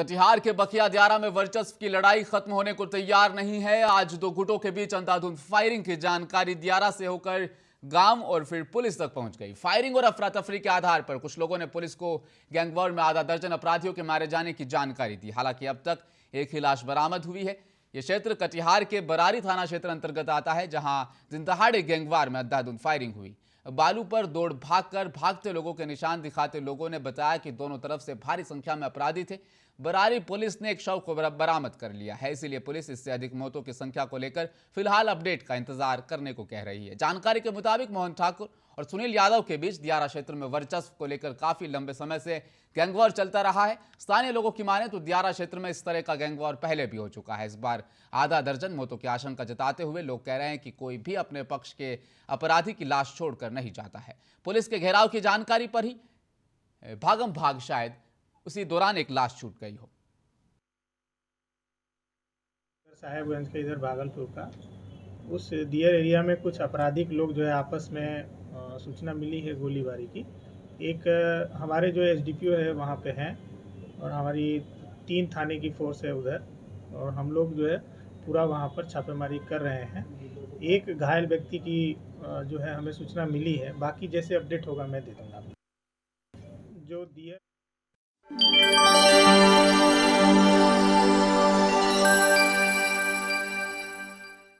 कटिहार के बखिया दियारा में वर्चस्व की लड़ाई खत्म होने को तैयार नहीं है। आज दो गुटों के बीच अंधाधुंध फायरिंग की जानकारी दियारा से होकर गांव और फिर पुलिस तक पहुंच गई। फायरिंग और अफरा तफरी के आधार पर कुछ लोगों ने पुलिस को गैंगवॉर में आधा दर्जन अपराधियों के मारे जाने की जानकारी दी। हालांकि अब तक एक ही लाश बरामद हुई है। यह क्षेत्र कटिहार के बरारी थाना क्षेत्र अंतर्गत आता है, जहां दिन दहाड़े गैंगवार में अंधाधुंध फायरिंग हुई। बालू पर दौड़ भागकर भागते लोगों के निशान दिखाते लोगों ने बताया कि दोनों तरफ से भारी संख्या में अपराधी थे। बरारी पुलिस ने एक शव को बरामद कर लिया है, इसीलिए पुलिस इससे अधिक मौतों की संख्या को लेकर फिलहाल अपडेट का इंतजार करने को कह रही है। जानकारी के मुताबिक मोहन ठाकुर और सुनील यादव के बीच दियारा क्षेत्र में वर्चस्व को लेकर काफी लंबे समय से गैंगवॉर चलता रहा है। स्थानीय लोगों की माने तो दियारा क्षेत्र में इस तरह का गैंगवॉर पहले भी हो चुका है। इस बार आधा दर्जन मौतों की आशंका जताते हुए लोग कह रहे हैं कि कोई भी अपने पक्ष के अपराधी की लाश छोड़कर नहीं जाता है। पुलिस के घेराव की जानकारी पर ही भागम भाग शायद उसी दौरान एक लाश छूट गई हो। साहेबगंज के इधर भागलपुर का उस दियर एरिया में कुछ आपराधिक लोग जो है आपस में सूचना मिली है गोलीबारी की। एक हमारे जो एसडीपीओ है वहाँ पे हैं और हमारी 3 थाने की फोर्स है उधर, और हम लोग जो है पूरा वहाँ पर छापेमारी कर रहे हैं। एक घायल व्यक्ति की जो है हमें सूचना मिली है, बाकी जैसे अपडेट होगा मैं दे दूँगा। जो दियर